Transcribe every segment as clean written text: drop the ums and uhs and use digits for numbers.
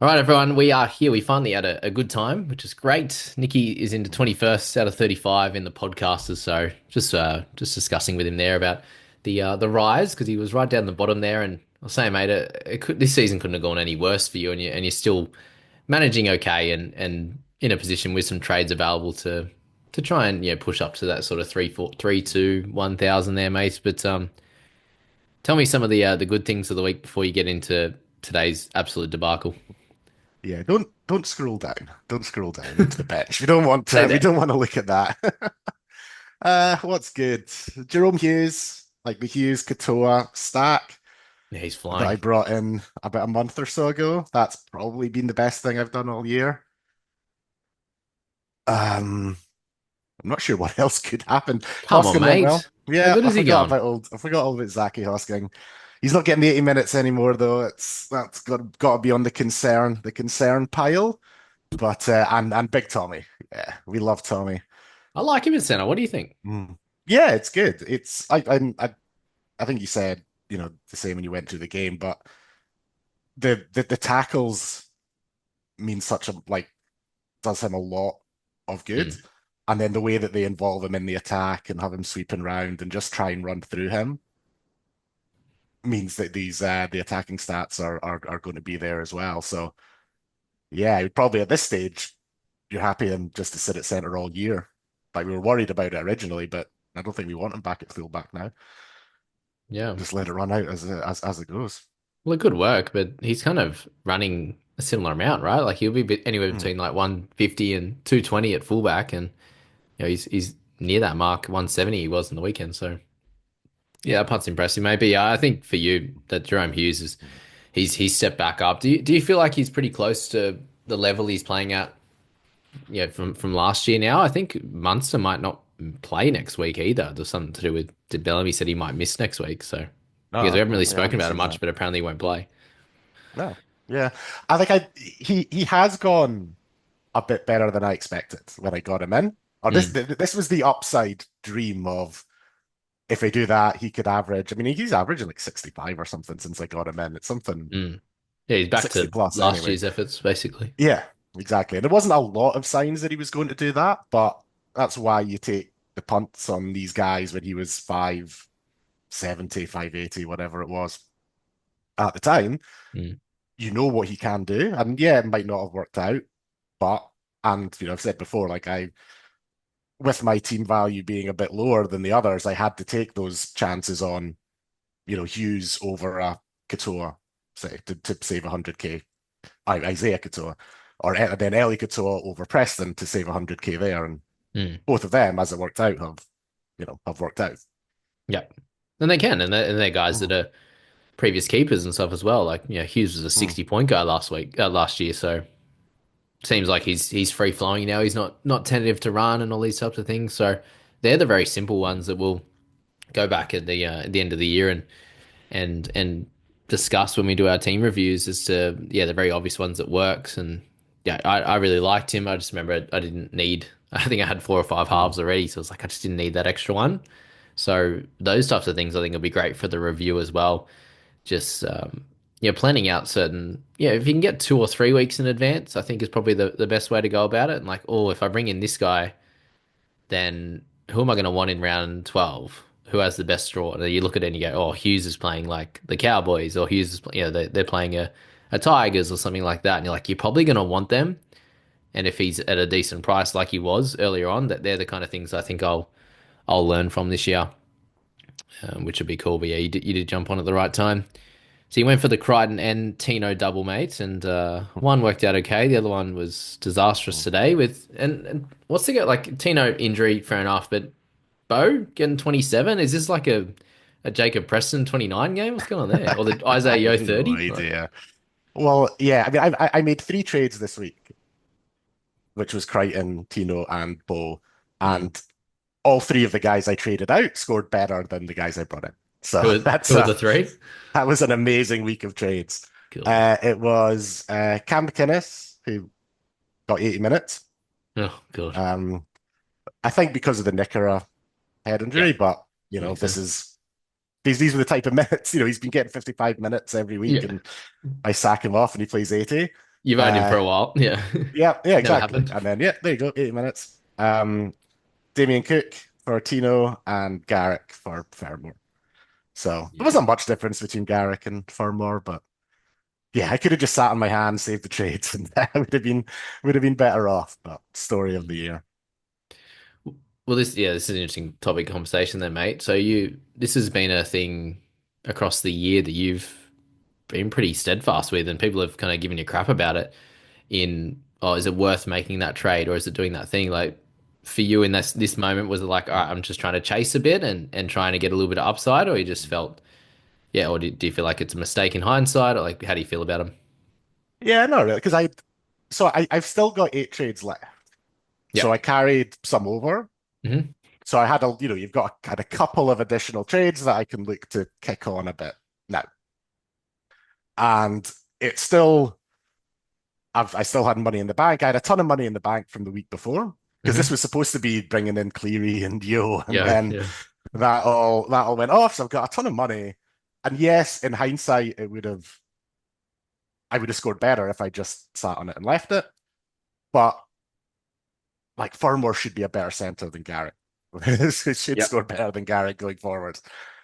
All right, everyone, we are here. We finally had a good time, which is great. Nikki is into 21st out of 35 in the podcasters, so just discussing with him there about the rise because he was right down the bottom there, and I was saying, mate, this season couldn't have gone any worse for you, and you're still managing okay and in a position with some trades available to try and push up to that sort of 1,000 there, mate. But tell me some of the good things of the week before you get into today's absolute debacle. Yeah, don't scroll down. Don't scroll down into the bench. We don't want Stay to. We there. don't want to look at that. What's good? Jerome Hughes, like the Hughes Katoa stack Yeah, he's that flying. I brought in about a month or so ago. That's probably been the best thing I've done all year. Um, I'm not sure what else could happen. Come on, Hosking went well. mate. How Yeah, good is he going? I forgot all about Zachy Hosking. He's not getting the 80 minutes anymore though. That's got to be on the concern pile. But and Big Tommy. Yeah, we love Tommy. I like him in center. What do you think? Mm. Yeah, it's good. I think you said, the same when you went through the game, but the tackles mean such a like does him a lot of good. Mm. And then the way that they involve him in the attack and have him sweeping around and just try and run through him means that these the attacking stats are going to be there as well. So yeah, probably at this stage you're happy him just to sit at center all year. Like we were worried about it originally, but I don't think we want him back at fullback now. Yeah. Just let it run out as it goes. Well, good work, but he's kind of running a similar amount, right? Like he'll be anywhere Mm. between like 150 and 220 at fullback, and he's near that mark, 170 he was in the weekend. So yeah, that part's impressive, maybe. Yeah, I think for you that Jerome Hughes is he's stepped back up. Do you feel like he's pretty close to the level he's playing at? Yeah, from last year now. I think Munster might not play next week either. There's something to do with did Bellamy said he might miss next week. So because we No, haven't really we spoken haven't about it seen much, that. but apparently he won't play. No. Yeah. I think he has gone a bit better than I expected when I got him in. Or Mm, this was the upside dream of if I do that, he could average. I mean, he's averaging like 65 or something since I got him in. It's something mm. Yeah, he's back 60 to plus last anyway. year's efforts basically. Yeah, exactly. And there wasn't a lot of signs that he was going to do that, but that's why you take the punts on these guys when he was 570, 580, whatever it was at the time. Mm. You know what he can do. And yeah, it might not have worked out, but and I've said before, like with my team value being a bit lower than the others, I had to take those chances on, Hughes over a Katoa, say, to save 100k. Isaiah Katoa, or then Ellie Katoa over Preston to save 100k there, and Mm. both of them, as it worked out, have worked out. Yeah, and they can, and they're guys that Mm, are previous keepers and stuff as well. Like Hughes was a mm, 60-point guy last year, so seems like he's free flowing now. He's not tentative to run and all these types of things. So they're the very simple ones that will go back at the end of the year and discuss when we do our team reviews as to the very obvious ones that works. And yeah, I really liked him. I just remember I didn't need. I think I had 4 or 5 mm, halves already, so it's like I just didn't need that extra one. So those types of things I think will be great for the review as well. Just planning out certain if you can get 2 or 3 weeks in advance, I think is probably the best way to go about it. And like, oh, if I bring in this guy, then who am I going to want in round 12? Who has the best draw? And you look at it and you go, oh, Hughes is playing like the Cowboys, or Hughes is, they're playing a Tigers or something like that. And you're like, you're probably going to want them. And if he's at a decent price like he was earlier on, that they're the kind of things I think I'll learn from this year, which would be cool. But yeah, you did jump on at the right time. So you went for the Crichton and Tino double mates, and one worked out okay. The other one was disastrous mm. today. And what's the go like Tino injury, fair enough, but Bo getting 27. Is this like a Jacob Preston 29 game? What's going on there? Or the Isaiah I Yo have no 30? Like, idea. Well, yeah, I mean, I made three trades this week, which was Crichton, Tino, and Bo, mm. and all three of the guys I traded out scored better than the guys I brought in. So Who are the three? that was an amazing week of trades. Cool. It was Cam McInnes who got 80 minutes. Oh god. Um, I think because of the Nicara head Yeah, injury, but makes this sense. is these were the type of minutes. He's been getting 55 minutes every week, Yeah. and I sack him off and he plays 80. You've owned him for Uh, a while. Yeah. yeah, yeah, Never exactly. happened. And then yeah, there you go, 80 minutes. Damien Cook for Tino and Garrick for Fermor. So there Yeah. wasn't much difference between Garrick and Fermor, but yeah, I could have just sat on my hands, saved the trades, and I would have been better off. But story of the Mm. year. Well, this is an interesting topic of conversation then, mate. So this has been a thing across the year that you've been pretty steadfast with, and people have kind of given you crap about it. Oh, is it worth making that trade, or is it doing that thing? Like for you in this moment, was it like, all right, I'm just trying to chase a bit and trying to get a little bit of upside, or you just felt, yeah, or do you feel like it's a mistake in hindsight, or like how do you feel about them? Yeah, no, really, because I've still got 8 trades left. Yeah. So I carried some over. Hmm. So I had you've got had a couple of additional trades that I can look to kick on a bit now. And it's still, I still had money in the bank. I had a ton of money in the bank from the week before because this Hmm. was supposed to be bringing in Cleary and Yo, and Yeah. then Yeah. that all went off. So I've got a ton of money. And yes, in hindsight, I would have scored better if I just sat on it and left it. But like Furmore should be a better center than Garrett. It should Yep. score better than Garrett going forward.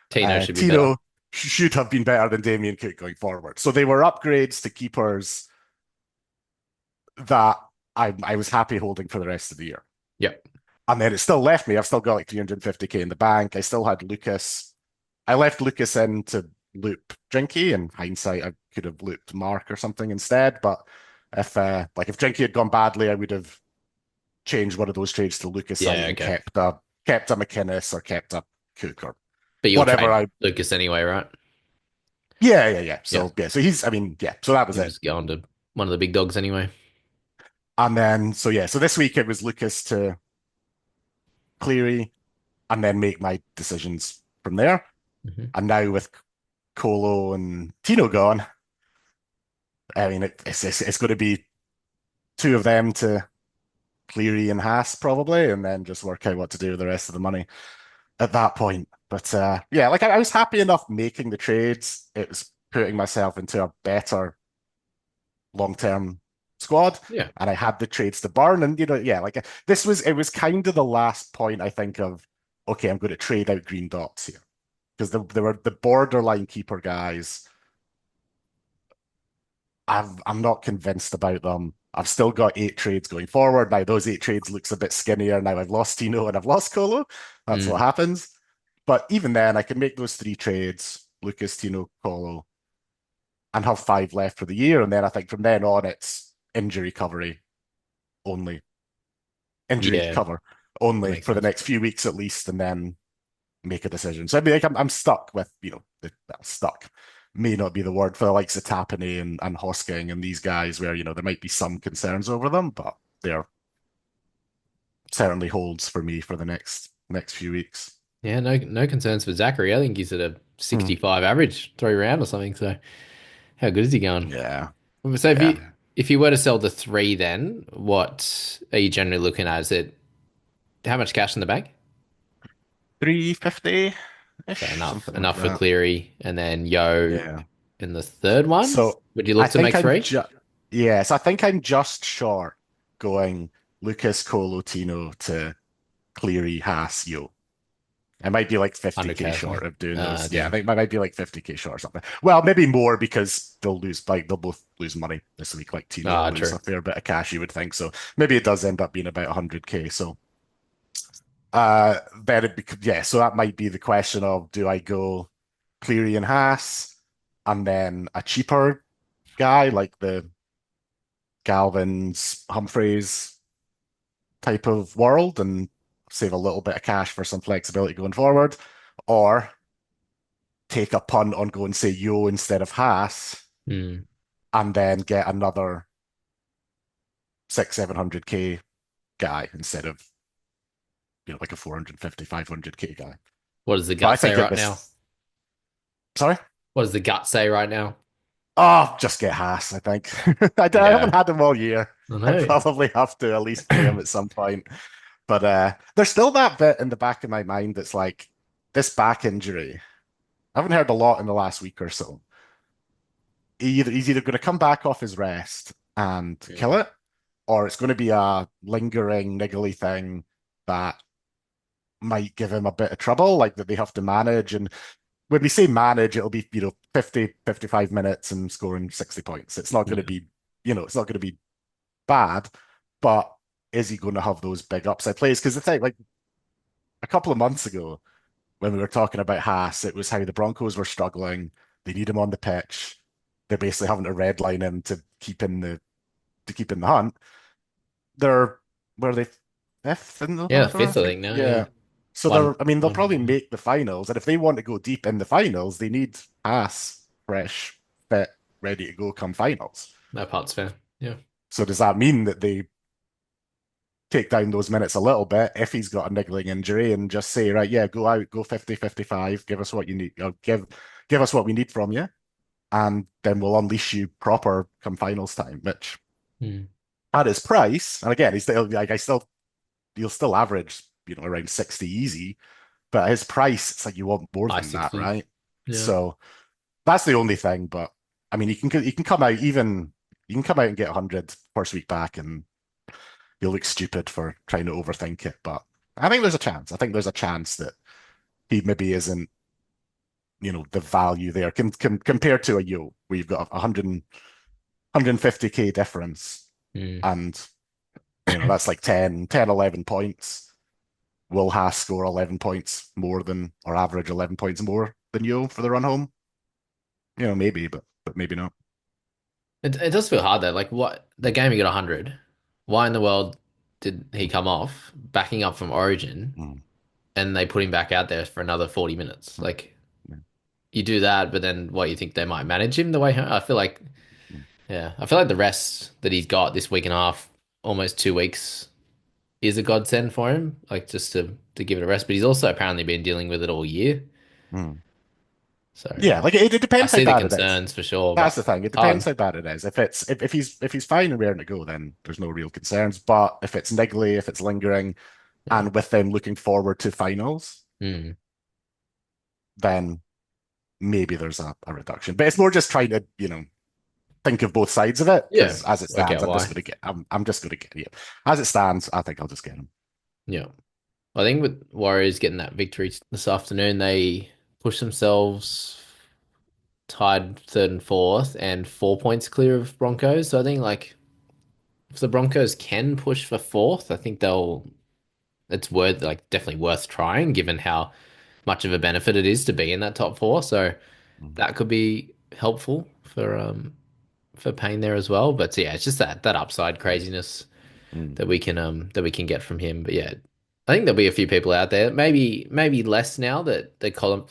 Tino should be better. Tino should have been better than Damien Cook going forward. So they were upgrades to keepers that I was happy holding for the rest of the year. Yep. And then it still left me. I've still got like 350k in the bank. I still had Lucas. I left Lucas in to loop Drinky. In hindsight, I could have looped Mark or something instead. But if Drinky had gone badly, I would have changed one of those trades to Lucas site Yeah. and Okay. kept a McInnes or kept a Cook or But you'll whatever. trade I Lucas anyway, right? Yeah, yeah, yeah. Yeah. So yeah, so he's. I mean, yeah. So that was He'll it. just go on to one of the big dogs anyway. And then so yeah, so this week it was Lucas to Cleary, and then make my decisions from there. Hmm. And now with Colo and Tino gone, I mean, it's going to be two of them to Cleary and Haas probably, and then just work out what to do with the rest of the money at that point. But yeah, like I was happy enough making the trades. It was putting myself into a better long-term squad, Yeah. and I had the trades to burn. And yeah, like it was kind of the last point I think of. Okay, I'm going to trade out green dots here because there were the borderline keeper guys. I'm not convinced about them. I've still got 8 trades going forward. Now those 8 trades looks a bit skinnier. Now I've lost Tino and I've lost Colo. That's what Mm. happens. But even then, I can make those 3 trades: Lucas, Tino, Colo, and have 5 left for the year. And then I think from then on, it's injury covery only, injury Yeah. cover That only makes for the sense. next few weeks at least, and then make a decision. So I mean, like I'm stuck with well, stuck may not be the word for the likes of Tapani and Hosking and these guys where there might be some concerns over them, but they're certainly holds for me for the next few weeks. Yeah, no concerns for Zachary. I think he's at a Hmm. 65 average 3 round or something. So how good is he going? Yeah, So yeah, if you were to sell the three, then what are you generally looking at? Is it how much cash in the bank? 350 So ish, enough, something like enough for that. Cleary, and then Yo Yeah. in the third one. So Would you I look to think make I'm three? just yes, I think I'm just short going Lucas Colotino to Cleary Haas Yo. I might be like 50k 100K or short something. of doing those. Yeah, I Damn. think I might be like 50k short or something. Well, maybe more because they'll both lose money this week. Like Tino will Ah, lose true. a fair bit of cash, you would think. So maybe it does end up being about 100k. So then yeah, so that might be the question of do I go Cleary and Haas and then a cheaper guy like the Galvins, Humphreys type of world and save a little bit of cash for some flexibility going forward, or take a punt on going say Yo instead of Haas Hmm. and then get another 700k guy instead of like a 450, 500k guy. What does the But I gut say think it right now? was sorry. What does the gut say right now? Oh, just get Haas, I think. I haven't Yeah, had him all year. I I know. probably have to at least play him at some point. But there's still that bit in the back of my mind that's like this back injury. I haven't heard a lot in the last week or so. He's either going to come back off his rest and kill Mm. it, or it's going to be a lingering, niggly thing that might give him a bit of trouble, like that they have to manage. And when we say manage, it'll be, 50, 55 minutes and scoring 60 points. It's not going to Yeah. be, it's not going to be bad, but is he going to have those big upside plays? Because the thing, like a couple of months ago, when we were talking about Haas, it was how the Broncos were struggling. They need him on the pitch. They're basically having to redline him to keep in the hunt. They're were they fifth in the Yeah, hunt, or I fifth I think, think now. Yeah, yeah. So one, I mean, they'll one. probably make the finals, and if they want to go deep in the finals, they need Haas fresh, fit, ready to go come finals. That part's fair. Yeah. So does that mean that they take down those minutes a little bit if he's got a niggling injury and just say, right, yeah, go out, go 50, 55, give us what you need, give us what we need from you, and then we'll unleash you proper come finals time, which Mm. at his price, and again, he's still like he'll still average, around 60 easy, but at his price, it's like you want more High than that, 60s. right? Yeah. So that's the only thing. But I mean, he can come out even you can come out and get 100 first week back, and you'll look stupid for trying to overthink it. But I think there's a chance. I think there's a chance that he maybe isn't, the value there compared to a Yo, where you've got a 150K difference, Mm. and that's like 11 points. Will Haas score 11 points more than, or average 11 points more than Yo for the run home? Maybe, but maybe not. It does feel hard though. Like what the game he got 100. Why in the world did he come off backing up from Origin Mm, and they put him back out there for another 40 minutes? mm, Like you do that, but then what you think they might manage him the way home? I feel like mm, yeah, I feel like the rest that he's got this week and a half, almost 2 weeks, is a godsend for him. Like just to give it a rest. But he's also apparently been dealing with it all year. mm. So Yeah, like it I depends how see the bad it is. concerns for sure, That's but the thing. It it's hard. depends how bad it is. If he's fine and raring to go, then there's no real concerns. But if it's niggly, if it's lingering, Yeah. and with them looking forward to finals, Mm. then maybe there's a reduction. But it's more just trying to, think of both sides of it, Yeah. because as it Work stands, out why. I'm just gonna get, yeah. As it stands, I think I'll just get him. Yeah. I think with Warriors getting that victory this afternoon, they pushed themselves tied third and fourth and 4 points clear of Broncos. So I think like if the Broncos can push for fourth, I think it's worth like definitely worth trying given how much of a benefit it is to be in that top four. So Mm, that could be helpful for Payne there as well. But yeah, it's just that upside craziness mm. that we can get from him. But yeah, I think there'll be a few people out there, maybe less now that the Colin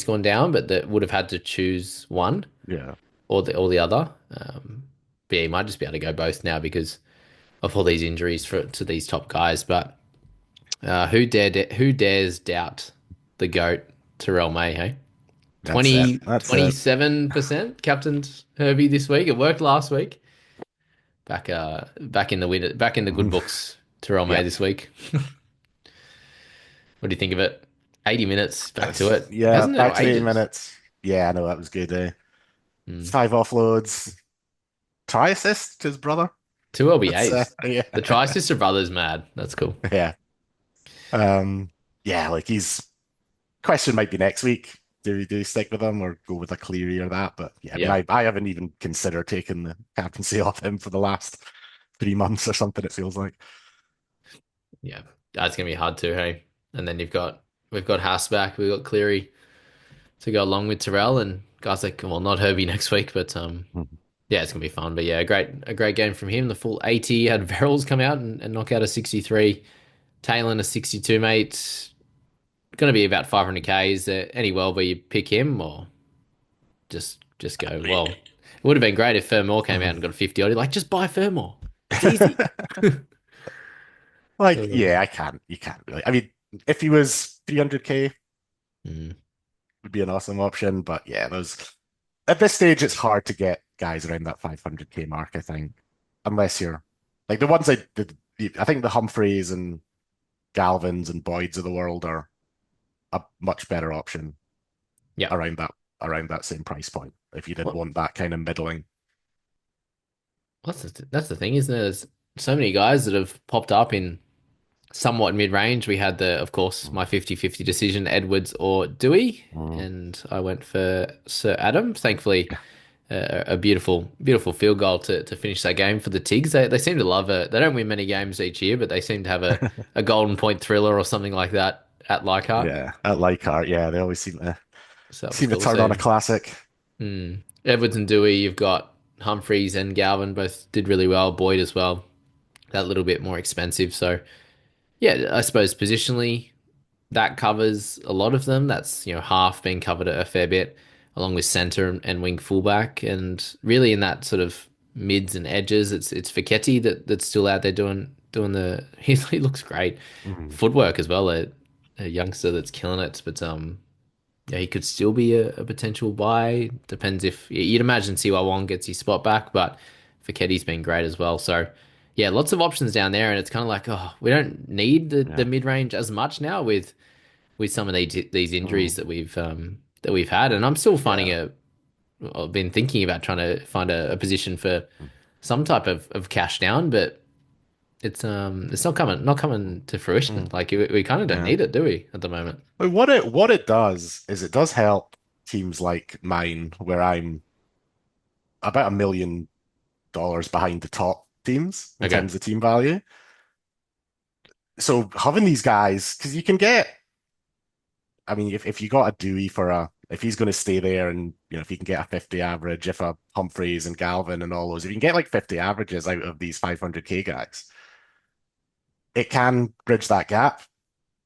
gone down, but that would have had to choose one Yeah, or the other. But yeah, you might just be able to go both now because of all these injuries to these top guys. But who dares doubt the GOAT Terrell May? Hey, that's it. 20 That's it. 27% captained Herbie this week. It worked last week. Back in the win, back in the good Mm. books. Terrell May Yeah. this week. What do you think of it? 80 minutes back to it. Yeah, Hasn't it back or to the ages? minutes. Yeah, I know that was good. Mm. 5 offloads, try assist to his brother. Two That's LBAs. yeah, The Tri-Sister brother's mad. That's cool. yeah. Yeah, like he's question might be next week. Do we stick with him or go with a Cleary or that? But yeah, I mean, Yeah. I haven't even considered taking the captaincy off him for the last 3 months or something. It feels like. Yeah. That's gonna be hard too, hey. And then we've got Haas back, we've got Cleary to go along with Terrell and guys like well not Herbie next week, but Mhm. yeah, it's gonna be fun. But yeah, a great game from him. The full 80 had Verrills come out and knock out a 63. Taylor a 62, mate. Gonna be about 500k. Is there any world where you pick him or just go? Well, it would have been great if Furmore came out and got a 50 odd. Like, just buy Furmore. It's easy. Like, Um, yeah, I can't. You can't really. I mean, if he was 300K, mm, would be an awesome option. But yeah, those at this stage, it's hard to get guys around that 500K mark, I think, unless you're like the ones I think the Humphreys and Galvins and Boyds of the world are a much better option yeah. around that around that same price point if you did What want that kind of middling. That's the thing, isn't it? There's so many guys that have popped up in somewhat mid-range. We had of course, Mm. my 50-50 decision, Edwards or Dewey, Mm. and I went for Sir Adam. Thankfully, a beautiful, beautiful field goal to finish that game for the Tigs. They seem to love it. They don't win many games each year, but they seem to have a golden point thriller or something like that at Leichhardt. Yeah, at Leichhardt, yeah, they always So that was seem to cool. turn on So, a classic. Edwards and Dewey, you've got Humphreys and Galvin both did really well. Boyd as well, that little bit more expensive. So, yeah, I suppose positionally, that covers a lot of them. That's, half being covered a fair bit, along with center and wing fullback. And really in that sort of mids and edges, it's Fiketti that's still out there doing the he looks great. Mm. Footwork as well, a youngster that's killing it. But yeah, he could still be a potential buy. Depends if you'd imagine Siwa Wong gets his spot back, but Fiketti's been great as well. So yeah, lots of options down there, and it's kind of like, oh, we don't need the Yeah. mid range as much now with some of these injuries Mm. that we've had, and I'm still finding Yeah. I've been thinking about trying to find a position for some type of cash down, but it's not coming to fruition. Mm. Like we kind of don't Yeah. need it, do we, at the moment? But what it does is it does help teams like mine, where I'm about $1 million behind the top teams in Okay. terms of team value. So having these guys, because you can get, I mean, if you got a Dewey if he's going to stay there, and if you can get a 50 average, if a Humphreys and Galvin and all those, if you can get like 50 averages out of these 500K guys, it can bridge that gap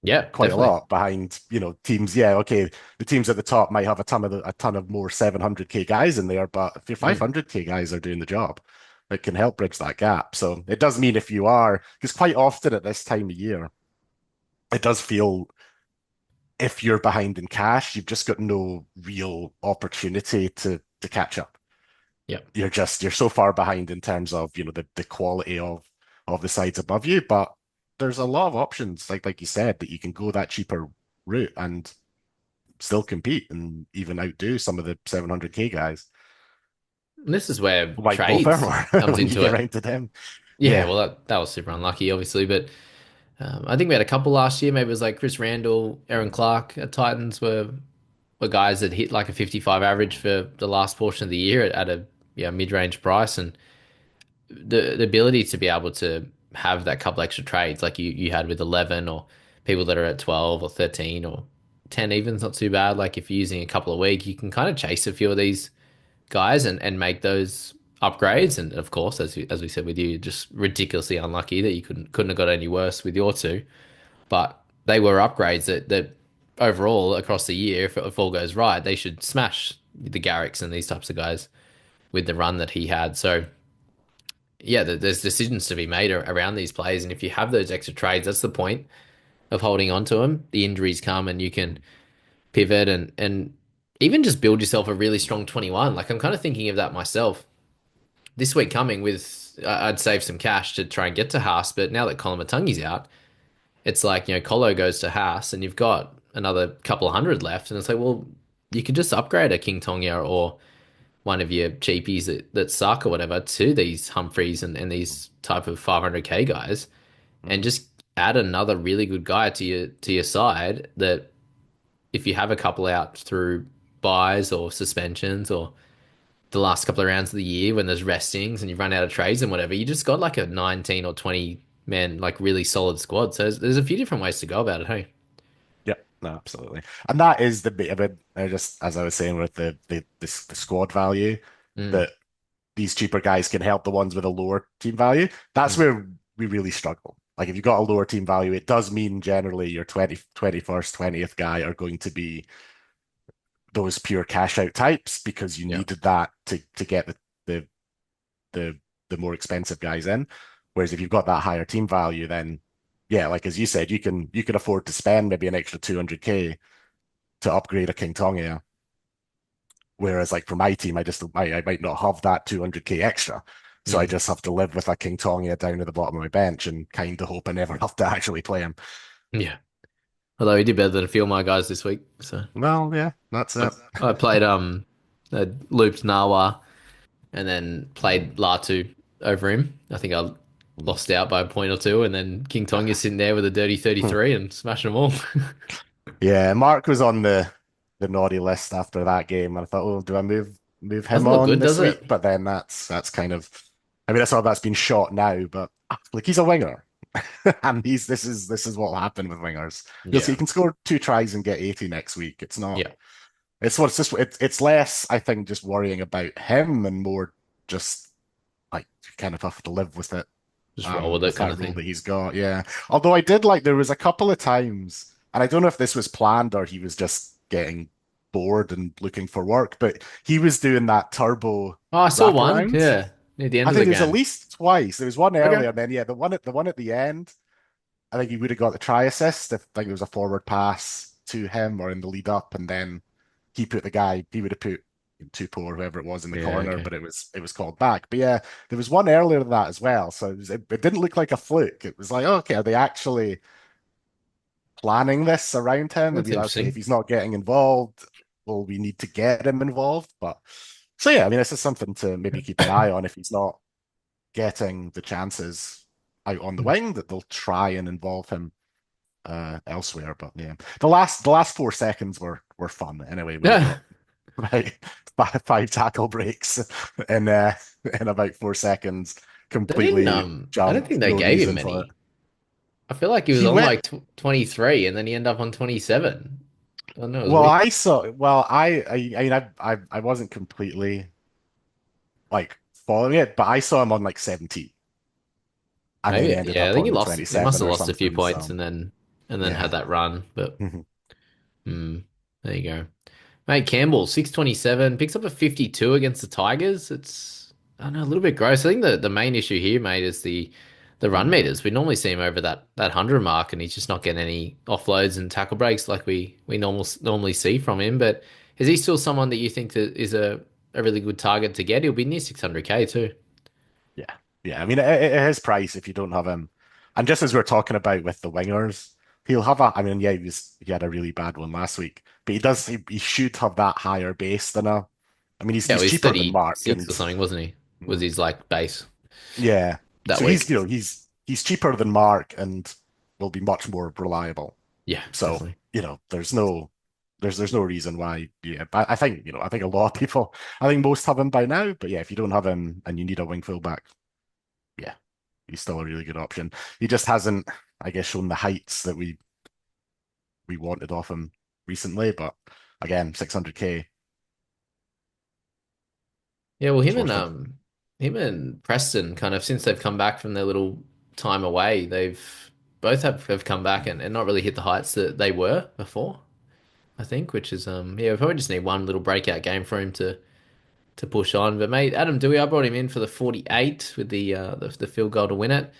Yeah, quite a definitely. lot behind, teams. Yeah, okay, the teams at the top might have a ton of more 700K guys in there, but if your Mm, 500K guys are doing the job, it can help bridge that gap. So it does mean if you are, because quite often at this time of year, it does feel, if you're behind in cash, you've just got no real opportunity to catch up. yeah. You're so far behind in terms of, the quality of the sides above you, but there's a lot of options, like you said, that you can go that cheaper route and still compete and even outdo some of the 700K guys, And this is where like Bo trades Fermor, comes when you into get it. around to them. Yeah, Yeah. well, that was super unlucky, obviously, but I think we had a couple last year. Maybe it was like Chris Randall, Aaron Clark at Titans were guys that hit like a 55 average for the last portion of the year at a mid-range price, and the ability to be able to have that couple extra trades like you had with 11, or people that are at 12 or 13 or 10 even is not too bad. Like if you're using a couple of week, you can kind of chase a few of these guys and make those upgrades. And of course, as we said with you, just ridiculously unlucky that you couldn't have got any worse with your two. But they were upgrades that overall across the year, if all goes right, they should smash the Garricks and these types of guys with the run that he had. So yeah, there's decisions to be made around these players, and if you have those extra trades, that's the point of holding on to them. The injuries come, and you can pivot and even just build yourself a really strong 21. Like I'm kind of thinking of that myself this week coming with. I'd save some cash to try and get to Haas, but now that Colin Matungi's out, it's like, Colo goes to Haas and you've got another couple of hundred left. And it's like, well, you could just upgrade a King Tonga or one of your cheapies that suck or whatever to these Humphreys and these type of 500K guys and Mm. just add another really good guy to your side that if you have a couple out through buys or suspensions or the last couple of rounds of the year when there's restings and you run out of trades and whatever, you just got like a 19 or 20 man, like really solid squad. So there's a few different ways to go about it. Hey. Yeah, no, absolutely. And that is the bit of it, just as I was saying with the squad value, Mm, that these cheaper guys can help the ones with a lower team value. That's mm, where we really struggle. Like if you've got a lower team value, it does mean generally your 21st, 20th guy are going to be those pure cash out types, because you yeah. needed that to get the the the more expensive guys in. Whereas if you've got that higher team value, then yeah, like as you said, you can afford to spend maybe an extra 200K to upgrade a King Tonga. Whereas like for my team, I might not have that 200K extra. So I Mm, just have to live with a King Tonga down at the bottom of my bench and kind of hope I never have to actually play him. yeah. Although he did better than a few of my guys this week. So Well, yeah, that's I, it. I played looped Nawa and then played Latu. over him. I think I Mm. lost out by a point or two, and then King Tonga's sitting there with a dirty Hmm. 33 and smashing them all. Yeah, Mark was on the naughty list after that game, and I thought, oh, do I move him Doesn't look on good, this does it? week? But then that's kind of, I mean, that's all that's been shot now. But like he's a winger, and this is what will happen with wingers. You'll see he Yeah. can score 2 tries and get 80 next week. It's not. Yeah. It's just it's less, I think, just worrying about him and more just like kind of have to live with it, Just roll with it with kind that of role thing. that he's got. Yeah. Although I did like there was a couple of times, and I don't know if this was planned or he was just getting bored and looking for work, but he was doing that turbo Oh, I saw one. wraparound. Yeah. Near the end I of the think there was at game. least twice. There was one Okay. earlier, and then yeah, the one at the end. I think he would have got the try assist if like there was a forward pass to him or in the lead up, and then he put the guy he would have put Tupo or whoever it was in the Yeah, corner, okay. but it was called back. But yeah, there was one earlier than that as well, so it didn't look like a fluke. It was like, oh, okay, are they actually planning this around him? And That's be like, okay, if interesting. he's not getting involved, well, we need to get him involved. But so yeah, I mean, this is something to maybe keep an eye on if he's not getting the chances out on the wing that they'll try and involve him elsewhere. But yeah, the last 4 seconds were fun anyway when he Yeah. got about five tackle breaks in about 4 seconds, completely I don't jumped, think they no gave him reason for it. many. I feel like he was He on went like 23 and then he ended up on 27. I don't know, it was well. weird. I saw. Well, I mean, I wasn't completely like following it, but I saw him on like 17, and then he Maybe, ended yeah, I up think on he the lost. He must 27 have or lost a few something. points So and then had yeah. that run. But there you go. Mate, Campbell, 627, picks up a 52 against the Tigers. It's, I don't know, a little bit gross. I think the main issue here, mate, is the run Mm. meters. We normally see him over that 100 mark, and he's just not getting any offloads and tackle breaks like we normally see from him. But is he still someone that you think that is a really good target to get? He'll be near 600K too. Yeah, yeah. I mean, at his price, if you don't have him, and just as we're talking about with the wingers, he'll have a. I mean, yeah, he had a really bad one last week, but he should have that higher base than a. I mean, he's Yeah, well, he's he's cheaper than Mark, 36 and or something, wasn't he? Was mm, his like base yeah, that so he's week? you know he's cheaper than Mark and will be much more reliable. Yeah, So definitely. there's no reason why. Yeah, but I think a lot of people, I think most have him by now. But yeah, if you don't have him and you need a wing fullback, yeah, he's still a really good option. He just hasn't, I guess, shown the heights that we wanted off him recently. But again, 600K, Yeah, well, it's worth it. him and Preston kind of since they've come back from their little time away, they've both have come back and not really hit the heights that they were before, I think, which is yeah, we probably just need one little breakout game for him to push on. But mate, Adam Dewey, I brought him in for the 48 with the field goal to win it.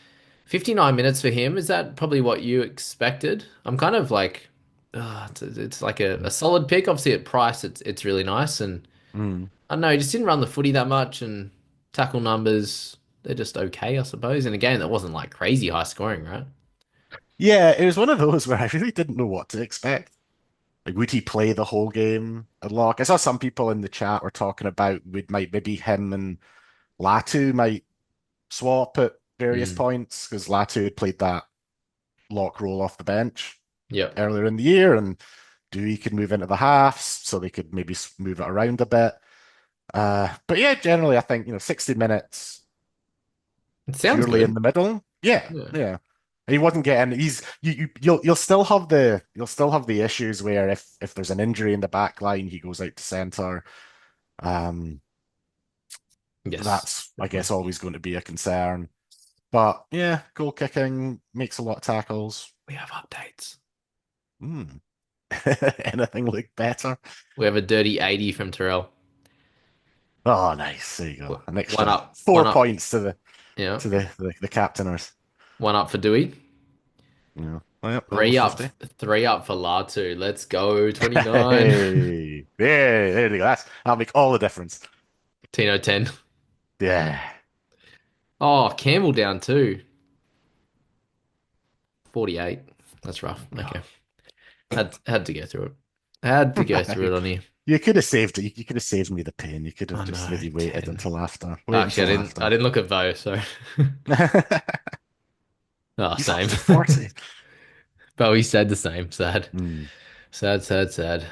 59 minutes for him. Is that probably what you expected? I'm kind of like it's like a solid pick. Obviously at price it's really nice and Mm. I don't know, he just didn't run the footy that much and tackle numbers, they're just okay, I suppose. In a game that wasn't like crazy high scoring, right? Yeah, it was one of those where I really didn't know what to expect. Like, would he play the whole game at lock? I saw some people in the chat were talking about would might maybe him and Latu might swap at various Mm. points because Latu had played that lock roll off the bench Yep. earlier in the year, and Dewey could move into the halves, so they could maybe move it around a bit. But yeah, generally, I think 60 minutes It sounds purely in good. the middle. Yeah, Yeah. yeah. He wasn't getting. You'll still have the issues where if there's an injury in the back line, he goes out to center. Um, Yes, that's I definitely. guess always going to be a concern. But yeah, goal kicking makes a lot of tackles. We have updates. Hmm. Anything look better? We have a dirty 80 from Terrell. Oh, nice. There you go. An One extra up, four one up. points to the Yeah. to the captainers. One up for Dewey. Yeah. Well, Three almost up, 50. three up for Latu. Let's go. 29. Hey, yeah, there you go. That'll make all the difference. Tino 10. Yeah. Oh, Campbell down too. 48. That's rough. Okay. Oh. Had to go through it. Had to go through it on here. You could have saved it. You could have saved me the pain. You could have Oh just no, maybe waited 10. until after. Wait Actually, until I after. didn't look at Vo, so oh, He's up same. to 40. But we said the same. Sad, Hmm. sad, sad, sad.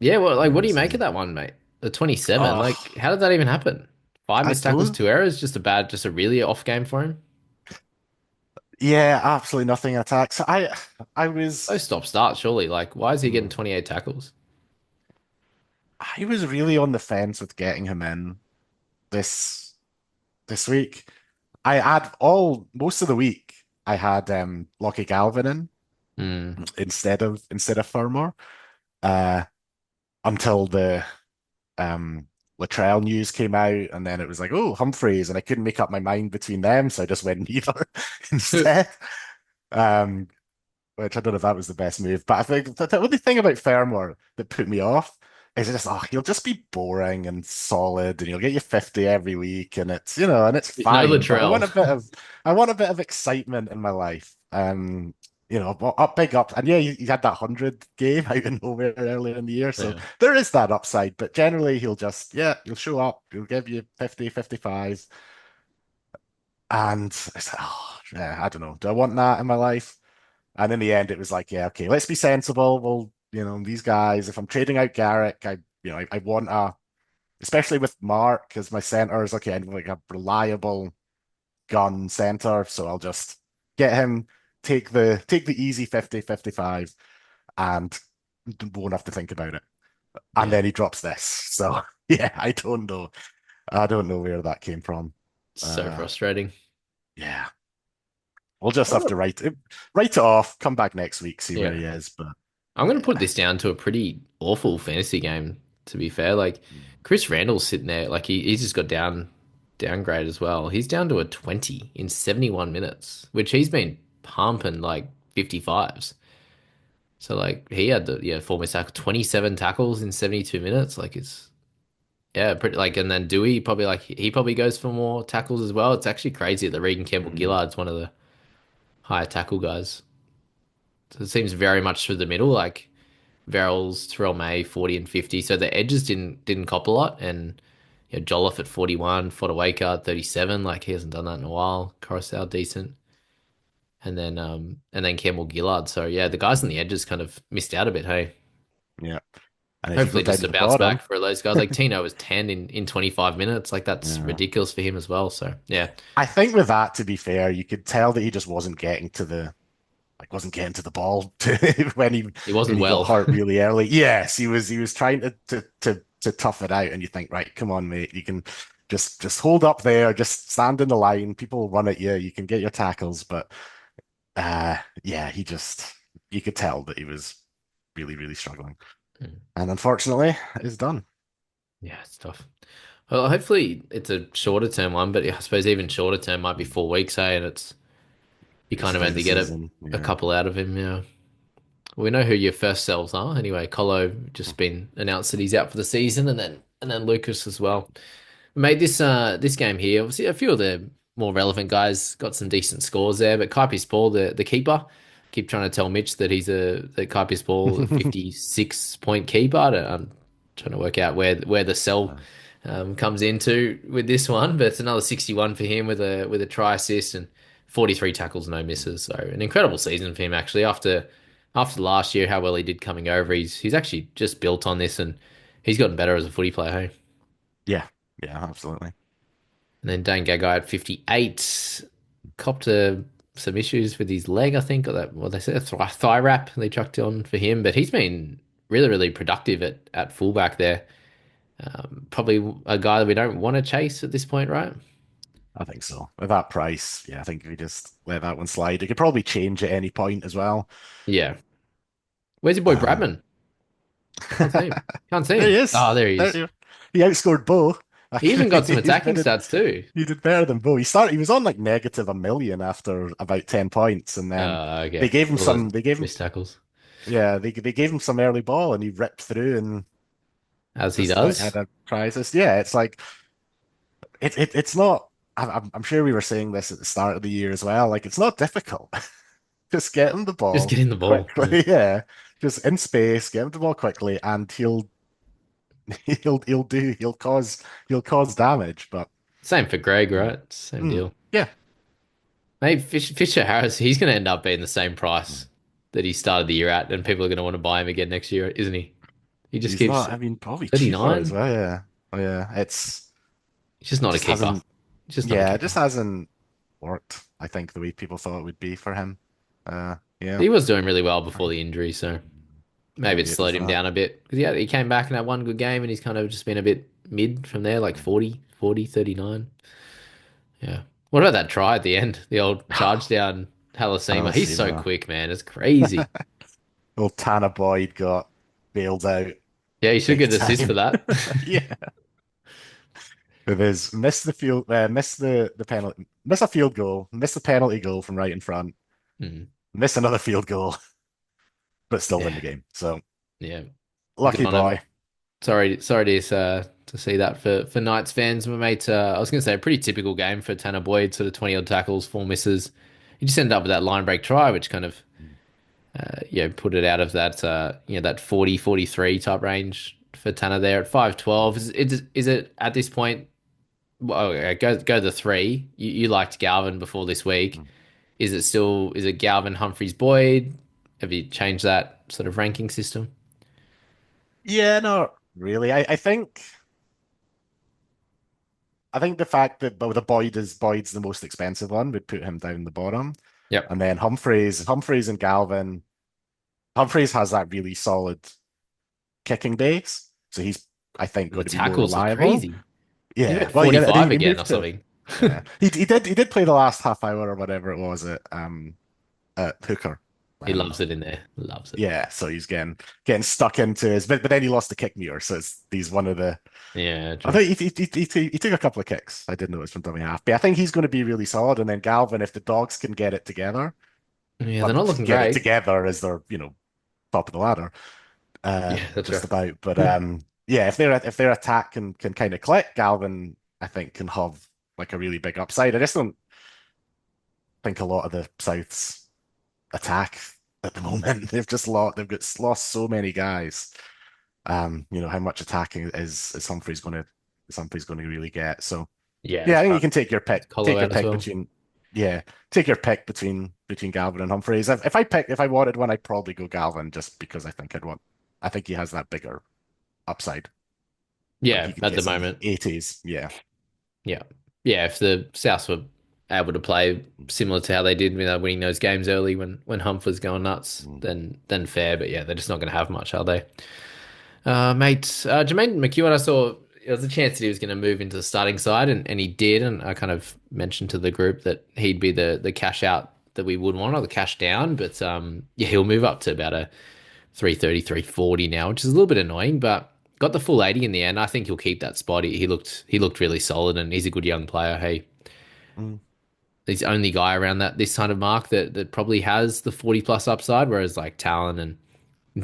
Yeah. Well, like, Yeah, what do you make of insane. that one, mate? The 27. Oh, Like, how did that even happen? Five I missed tackles, don't. two errors. Just a really off game for him. Yeah, absolutely nothing in attacks. I Oh, was, stop start, surely. Like, why is he getting hmm, 28 tackles? I was really on the fence with getting him in this this week. I had all most of the week. I had Lockie Galvin in Hmm. instead of Furmore, uh, until the um Latrell news came out, and then it was like, oh, Humphreys, and I couldn't make up my mind between them, so I just went neither instead. Um, which I don't know if that was the best move. But I think the only thing about Fermor that put me off is just, oh, he'll just be boring and solid, and he'll get you 50 every week, and it's, and it's No fine. But Latrell. I want a bit of excitement in my life. Up big up, and yeah, he had that 100 game out of nowhere earlier in the year, so Yeah. there is that upside. But generally, he'll show up, he'll give you 50, 55, and it's like, oh, yeah, I don't know. Do I want that in my life? And in the end, it was like, yeah, okay, let's be sensible. Well, these guys, if I'm trading out Garrick, I want especially with Mark as my center, is okay, I need like a reliable gun center. So I'll just get him, take the easy 50, 55, and won't have to think about it. And Yeah. then he drops this. So yeah, I don't know. I don't know where that came from. So Uh, frustrating. yeah, we'll just have Oh. to write it off, come back next week, see where Yeah. he is. But I'm going to put yeah. this down to a pretty awful fantasy game, to be fair. Like, Chris Randall's sitting there, like, he's just got downgrade as well. He's down to a 20 in 71 minutes, which he's been pumping like 55s. So, like, he had the, yeah, four missed tackle, 27 tackles in 72 minutes. Like, it's, yeah, pretty, like, and then Dewey probably, like, he probably goes for more tackles as well. It's actually crazy that Regan Campbell Mm, Gillard's one of the higher tackle guys. So it seems very much through the middle. Like, Verrills, Terrell May, 40 and 50. So the edges didn't cop a lot. And Jolliffe at 41, Fodawaker 37. Like he hasn't done that in a while. Coruscant decent. And then Campbell Gillard. So yeah, the guys on the edges kind of missed out a bit, hey. yeah. And if you go Hopefully down just to a the bounce back bottom, for those guys. Like Tino was 10 in 25 minutes. Like that's yeah. ridiculous for him as well. So yeah, I think with that, to be fair, you could tell that he just wasn't getting to the ball when he he when wasn't he got well. hurt really early. Yes, he was trying to tough it out, and you think, right, come on, mate, you can just hold up there, just stand in the line, people will run at you, you can get your tackles, but yeah, you could tell that he was really, really struggling. And unfortunately, it's done. Yeah, it's tough. Well, hopefully it's a shorter term one, but I suppose even shorter term might be 4 weeks, hey, and it's you It's kind of through the only get season. a Yeah. couple out of him. Yeah, we know who your first selves are. Anyway, Colo just been announced that he's out for the season, and then Lucas as well. Made this game here. Obviously, a few of the more relevant guys got some decent scores there, but Kaipi Paul, the keeper, keep trying to tell Mitch that that Kaipi Paul a 56 point keeper. I'm trying to work out where the sell comes into with this one, but it's another 61 for him with a try assist and 43 tackles, no misses. So an incredible season for him actually. After last year, how well he did coming over, he's actually just built on this and he's gotten better as a footy player. Hey? Yeah, yeah, absolutely. And then Dane Gagai at 58 copped some issues with his leg, I think, or that what they said, a thigh wrap they chucked on for him. But he's been really, really productive at fullback there. Probably a guy that we don't want to chase at this point, right? I think so. With that price, yeah, I think if we just let that one slide, it could probably change at any point as well. Yeah. Where's your boy Um, Bradman? Can't see him. Can't see there he him. is. Oh, there he There is. he outscored Bo. He even got some He's attacking been in, stats too. he did better than Bo. He was on like negative a million after about 10 points, and then they Okay. gave him All those some they gave him missed tackles, they gave him some early ball and he ripped through and as he just like had does. a try assist. Yeah, it's like it's not I'm sure we were saying this at the start of the year as well. Like it's not difficult. Just get him the Just ball getting the ball. Yeah. quickly. Yeah. Just in space, get him the ball quickly, and he'll cause damage, but Same for Greg, mm, right? Same deal. yeah. Maybe Fisher Harris, he's going to end up being the same price that he started the year at, and people are going to want to buy him again next year, isn't he? He just He's keeps not, I mean, probably cheaper as 39. well. Yeah. Oh, yeah. He's just not a Just keeper. hasn't, He's just not a yeah, it just keeper. hasn't worked, I think, the way people thought it would be for him. Yeah. He was doing really well before the injury, so maybe it Maybe it was slowed him that. down a bit. Because yeah, he came back and had one good game, and he's kind of just been a bit mid from there, like 40, 40, 39. Yeah. What about that try at the end? The old charge down Halasima. He's so Analysing. quick, man. It's crazy. Old Tanner Boyd got bailed out Yeah, he should big get an assist for time. that. Yeah. With his miss the field, miss the penalty, miss a field goal, miss the penalty goal from right in front, Mm. miss another field goal, but still win Yeah, the game. So yeah. Good lucky on him. boy. Sorry to see that for Knights fans. My mate, I was going to say a pretty typical game for Tanner Boyd, sort of 20 odd tackles, four misses. He just ended up with that line break try, which kind of put it out of that that 40 43 type range for Tanner there at 5'12". Is it at this point? Well, okay, go the three. You liked Galvin before this week. Is it Galvin, Humphreys, Boyd? Have you changed that sort of ranking system? Yeah, no, really. I think the fact that the Boyd's the most expensive one would put him down the bottom. Yep. And then Humphreys and Galvin. Humphreys has that really solid kicking base. So he's, I think, The going to be more tackles are reliable. crazy. He's Yeah. about Well, yeah, and 45 he again or moved to something. yeah. He did play the last half hour or whatever it was at Hooker. He Um loves it in there. Loves it. yeah, so he's getting stuck into his but then he lost the kick meter, so he's one of the Yeah, I true. think he took a couple of kicks. I did notice from dummy half. But I think he's going to be really solid. And then Galvin, if the dogs can get it together, Yeah, well, they're not looking get it great. together as they're, top of the ladder, Yeah, that's just right. about. But yeah, if their attack can kind of click, Galvin, I think, can have like a really big upside. I just don't think a lot of the South's attack at the moment. They've lost so many guys. How much attacking is Humphreys going to really get. So Yeah, yeah, I that's think you right. can take your It's pick. Colo Take your out as pick well. between yeah, take your pick between Galvin and Humphreys. If I wanted one, I'd probably go Galvin just because I think he has that bigger upside. Like he Yeah, could at get the some moment. 80s. Yeah. Yeah. Yeah, if the Souths were able to play similar to how they did with winning those games early when Humph was going nuts, Mm. then fair. But yeah, they're just not going to have much, are they? Mate, Jermaine McEwen, I saw there was a chance that he was going to move into the starting side, and he did. And I kind of mentioned to the group that he'd be the cash out that we would want or the cash down. But yeah, he'll move up to about a 330, 340 now, which is a little bit annoying, but got the full 80 in the end. I think he'll keep that spot. He looked really solid, and he's a good young player. Hey, Mm. he's the only guy around this kind of mark that probably has the 40 plus upside, whereas like Talon and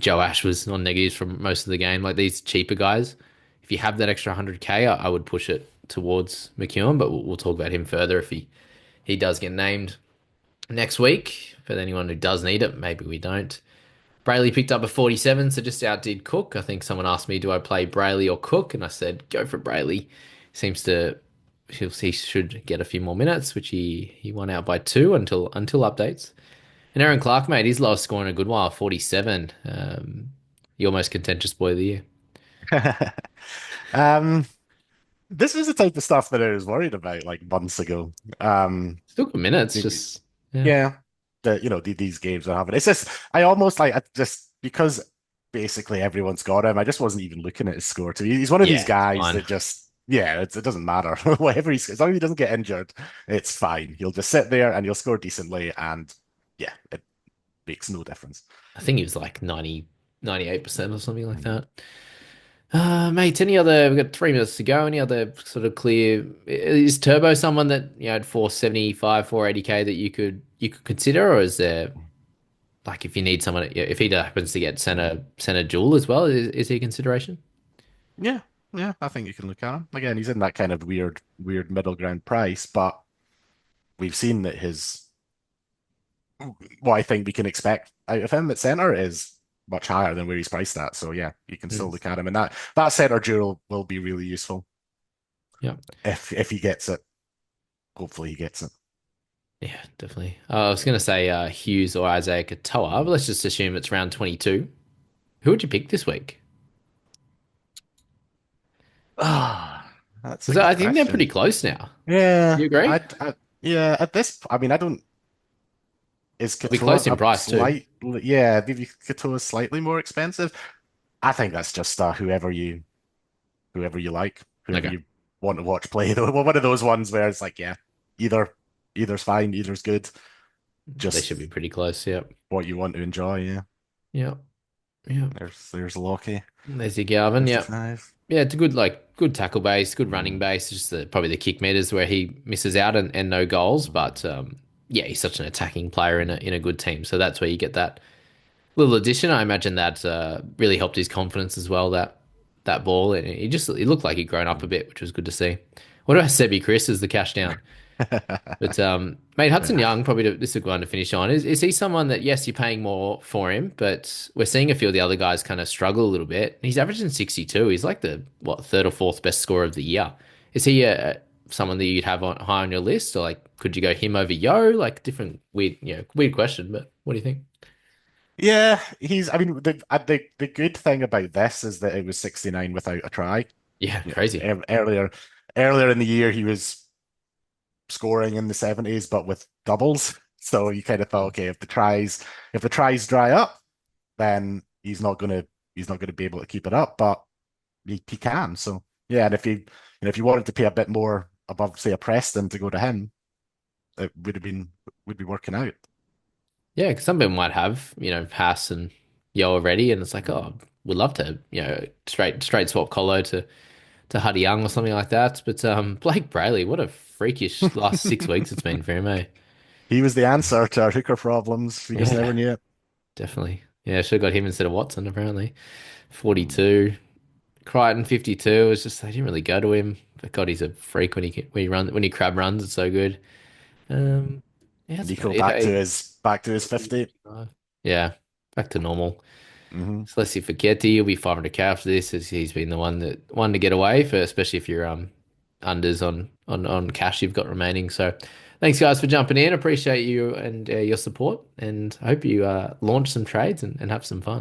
Joe Ash was on negatives from most of the game. Like these cheaper guys, if you have that extra 100K, I would push it towards McEwen, but we'll talk about him further if he does get named next week. For anyone who does need it, maybe we don't. Brayley picked up a 47, so just outdid Cook. I think someone asked me, do I play Brayley or Cook? And I said, go for Brayley. Seems to he should get a few more minutes, which he won out by two until updates. And Aaron Clark, mate, his lowest score in a good while, 47. Your most contentious boy of the year. um, this was the type of stuff that I was worried about like months ago. Still good minutes, just yeah. Yeah, these games are happening. It's just I just because basically everyone's got him. I just wasn't even looking at his score. He's one of these Yeah, it's guys fine. that just it doesn't matter whatever as long as he doesn't get injured, it's fine. He'll just sit there and he'll score decently, and yeah, it makes no difference. I think he was like 98% or something like Mm. that. Mate, we've got 3 minutes to go. Any other sort of clear, is Turbo someone that, at 475, 480K that you could consider, or is there, like, if you need someone, if he happens to get Mm. center dual as well, is he a consideration? Yeah, yeah, I think you can look at him again. He's in that kind of weird middle ground price, but we've seen that his what I think we can expect out of him at center is much higher than where he's priced at. So yeah, you can still Mm. look at him, and that center duel will be really useful Yeah. if he gets it. Hopefully, he gets it. Yeah, definitely. I was going to say Hughes or Isaiah Katoa, but let's just assume it's round 22. Who would you pick this week? Ah, that's a Because good I think they're pretty question. close now. Yeah, You agree? yeah. At this, I mean, I don't. Is They'll be close Katoa in up price too. slight? Yeah, maybe Katoa is slightly more expensive. I think that's just whoever you like, whoever Okay. you want to watch play. Well, one of those ones where it's like, yeah, either either's fine, either's good. They should be Just pretty close. Yep. what you want to enjoy. Yeah, Yep. Yep. there's Lockie, There's your Galvin. Yep. 55. Yeah, it's a good good tackle base, good running Mm. base. Just probably the kick meters where he misses out and no goals. But yeah, he's such an attacking player in a good team. So that's where you get that little addition. I imagine that really helped his confidence as well. That ball, and he looked like he'd grown up a bit, which was good to see. What about Sebi Chris as the cash down? But mate, Hudson Yeah. Young probably this is a good one to finish on. Is he someone that yes, you're paying more for him, but we're seeing a few of the other guys kind of struggle a little bit. He's averaging 62. He's like the third or fourth best scorer of the year. Is he someone that you'd have high on your list, or like could you go him over Yo? Like different weird, weird question, but what do you think? Yeah, he's. I mean, the good thing about this is that it was 69 without a try. Yeah, You know, crazy. earlier in the year, he was scoring in the 70s, but with doubles. So you kind of thought, okay, if the tries dry up, then he's not gonna be able to keep it up, but he can. So yeah, and if you wanted to pay a bit more above, say, a Preston to go to him, it would be working out. Yeah, because some people might have, Haas and Yo already, and it's like, oh, we'd love to, straight swap Colo to Huddy Young or something like that. But Blake Brayley, what a freakish last 6 weeks it's been for him, eh? He was the answer to our hooker problems. We just never Yeah, knew it. definitely. Yeah, should have got him instead of Watson, apparently. Mm. 42. Crichton 52. It's just they didn't really go to him. But God, he's a freak when he crab runs, it's so good. Yeah, that's about Nico it. Hey, back to his 50. yeah, back to normal. Hmm. So let's see, Fiketti will be 500k after this, as he's been the one to get away for, especially if you're unders on cash you've got remaining. So thanks guys for jumping in. Appreciate you and your support, and I hope you launch some trades and have some fun.